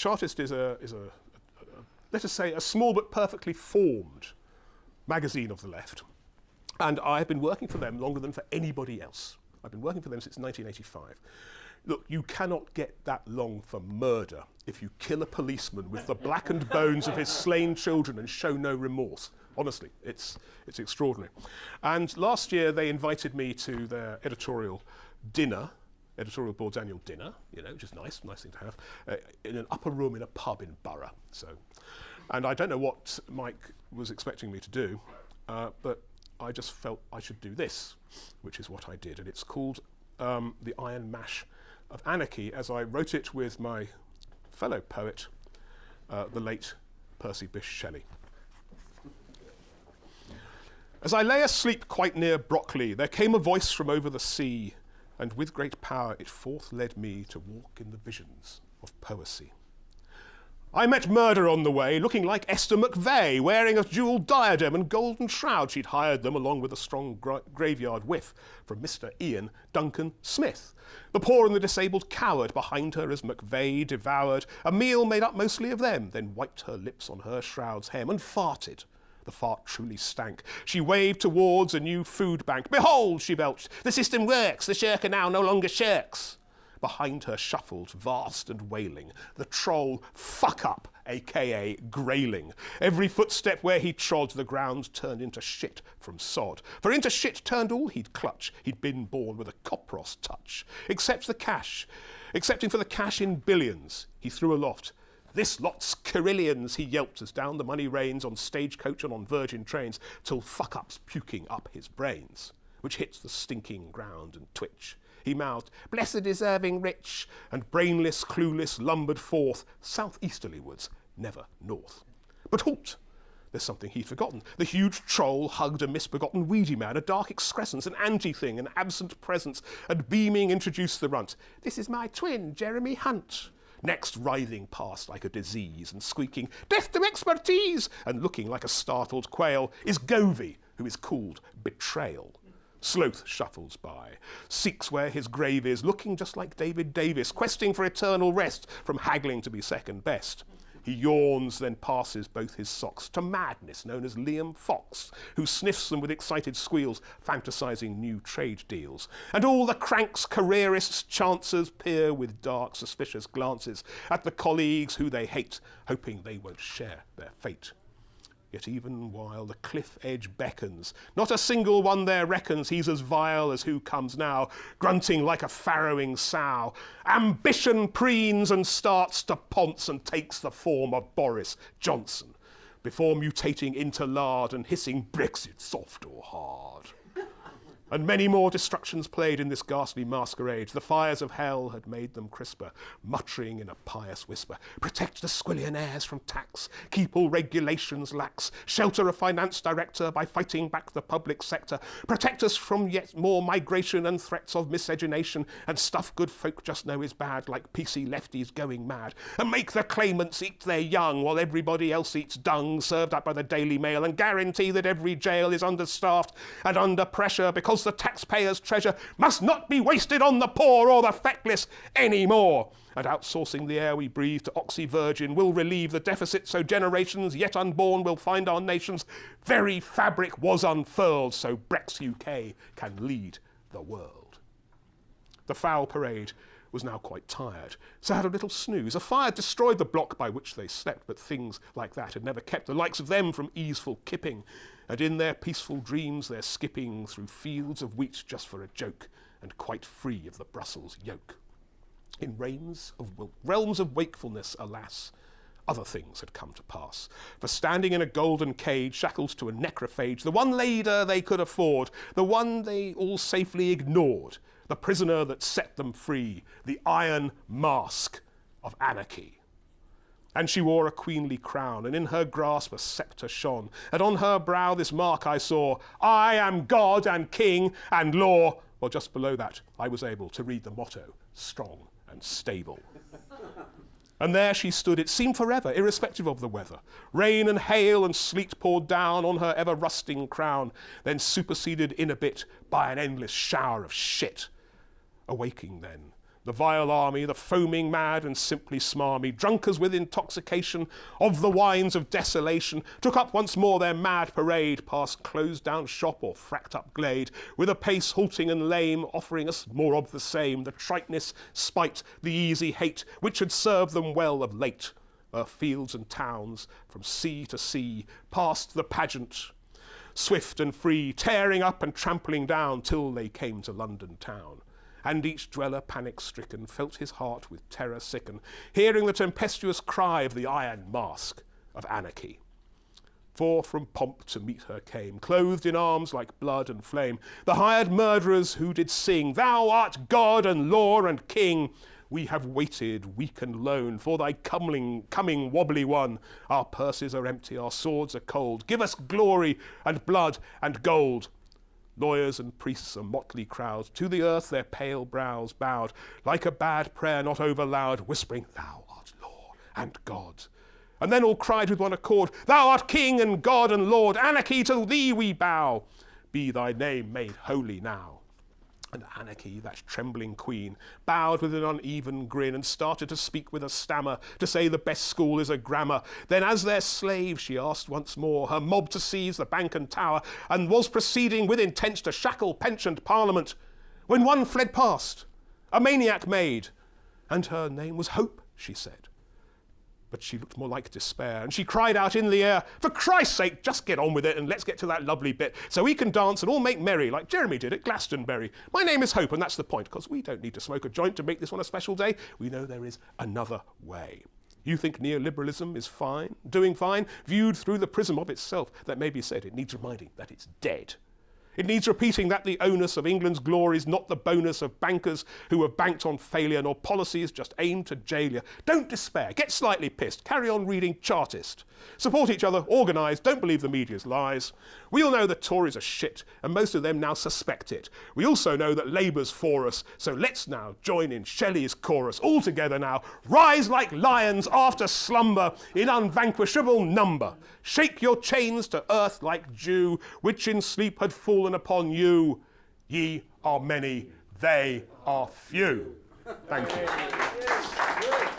Chartist is a let us say, a small but perfectly formed magazine of the left. And I have been working for them longer than for anybody else. I've been working for them since 1985. Look, you cannot get that long for murder if you kill a policeman with the blackened bones of his slain children and show no remorse. Honestly, it's extraordinary. And last year they invited me to their editorial dinner, editorial board's annual dinner, which is nice thing to have, in an upper room in a pub in Borough. And I don't know what Mike was expecting me to do, but I just felt I should do this, which is what I did. And it's called The Iron Mash of Anarchy, as I wrote it with my fellow poet, the late Percy Bysshe Shelley. As I lay asleep quite near Brockley, there came a voice from over the sea, and with great power it forth led me to walk in the visions of poesy. I met Murder on the way, looking like Esther McVeigh, wearing a jewelled diadem and golden shroud. She'd hired them along with a strong graveyard whiff from Mr. Ian Duncan Smith. The poor and the disabled cowered behind her as McVeigh devoured a meal made up mostly of them, then wiped her lips on her shroud's hem and farted. The fart truly stank. She waved towards a new food bank. Behold, she belched, the system works, the shirker now no longer shirks. Behind her shuffled, vast and wailing, the troll Fuck-Up, a.k.a. Grayling. Every footstep where he trod, the ground turned into shit from sod. For into shit turned all he'd clutch. He'd been born with a Copros touch. Excepting for the cash in billions, he threw aloft. This lot's Carillions, he yelped as down the money rains on stagecoach and on Virgin trains, till Fuck-Up's puking up his brains, which hits the stinking ground and twitch. He mouthed, blessed deserving rich, and brainless, clueless, lumbered forth, south-easterlywards, never north. But halt! There's something he'd forgotten. The huge troll hugged a misbegotten weedy man, a dark excrescence, an anti-thing, an absent presence, and beaming introduced the runt. This is my twin, Jeremy Hunt. Next, writhing past like a disease and squeaking, death to expertise, and looking like a startled quail, is Govey, who is called Betrayal. Sloth shuffles by, seeks where his grave is, looking just like David Davis, questing for eternal rest from haggling to be second best. He yawns, then passes both his socks to madness known as Liam Fox, who sniffs them with excited squeals, fantasizing new trade deals. And all the cranks, careerists, chancers peer with dark, suspicious glances at the colleagues who they hate, hoping they won't share their fate. Yet even while the cliff edge beckons, not a single one there reckons he's as vile as who comes now, grunting like a farrowing sow. Ambition preens and starts to ponce and takes the form of Boris Johnson, before mutating into lard and hissing Brexit soft or hard. And many more destructions played in this ghastly masquerade. The fires of hell had made them crisper, muttering in a pious whisper. Protect the squillionaires from tax, keep all regulations lax, shelter a finance director by fighting back the public sector, protect us from yet more migration and threats of miscegenation, and stuff good folk just know is bad, like PC lefties going mad, and make the claimants eat their young while everybody else eats dung served up by the Daily Mail, and guarantee that every jail is understaffed and under pressure because the taxpayers' treasure must not be wasted on the poor or the feckless anymore. And outsourcing the air we breathe to Oxy-Virgin will relieve the deficit so generations yet unborn will find our nation's very fabric was unfurled so Brex UK can lead the world. The foul parade was now quite tired, so had a little snooze. A fire destroyed the block by which they slept, but things like that had never kept the likes of them from easeful kipping, and in their peaceful dreams they're skipping through fields of wheat just for a joke, and quite free of the Brussels yoke. In realms of wakefulness, alas, other things had come to pass. For standing in a golden cage, shackled to a necrophage, the one leader they could afford, the one they all safely ignored, the prisoner that set them free, the Iron Mask of Anarchy. And she wore a queenly crown, and in her grasp a sceptre shone, and on her brow this mark I saw, I am God and King and Law. Well, just below that, I was able to read the motto, strong and stable. And there she stood, it seemed forever, irrespective of the weather. Rain and hail and sleet poured down on her ever-rusting crown, then superseded in a bit by an endless shower of shit. Awaking then, The vile army, the foaming mad and simply smarmy, drunkards with intoxication of the wines of desolation, took up once more their mad parade, past closed-down shop or fracked-up glade, with a pace halting and lame, offering us more of the same, the triteness, spite, the easy hate, which had served them well of late. O'er fields and towns, from sea to sea, past the pageant, swift and free, tearing up and trampling down, till they came to London town. And each dweller panic-stricken felt his heart with terror sicken, hearing the tempestuous cry of the iron mask of Anarchy. For from pomp to meet her came, clothed in arms like blood and flame, the hired murderers who did sing, "Thou art God and Law and King. We have waited, weak and lone, for thy coming wobbly one. Our purses are empty, our swords are cold. Give us glory and blood and gold." Lawyers and priests, a motley crowd, to the earth their pale brows bowed, like a bad prayer not over loud, whispering, "Thou art Law and God." And then all cried with one accord, "Thou art King and God and Lord, Anarchy, to thee we bow. Be thy name made holy now." And Anarchy, that trembling queen, bowed with an uneven grin and started to speak with a stammer, to say the best school is a grammar. Then as their slave she asked once more her mob to seize the bank and tower, and was proceeding with intent to shackle pensioned parliament, when one fled past, a maniac maid, and her name was Hope, she said. But she looked more like despair, and she cried out in the air, "For Christ's sake, just get on with it, and let's get to that lovely bit, so we can dance and all make merry, like Jeremy did at Glastonbury. My name is Hope, and that's the point, because we don't need to smoke a joint to make this one a special day. We know there is another way. You think neoliberalism is fine, doing fine, viewed through the prism of itself. That may be said, it needs reminding that it's dead. It needs repeating that the onus of England's glory is not the bonus of bankers who have banked on failure, nor policies just aimed to jail you. Don't despair, get slightly pissed, carry on reading Chartist. Support each other, organise, don't believe the media's lies. We all know the Tories are shit, and most of them now suspect it. We also know that Labour's for us, so let's now join in Shelley's chorus. All together now, rise like lions after slumber in unvanquishable number. Shake your chains to earth like dew, which in sleep had fallen upon you. Ye are many, they are few. Thank you.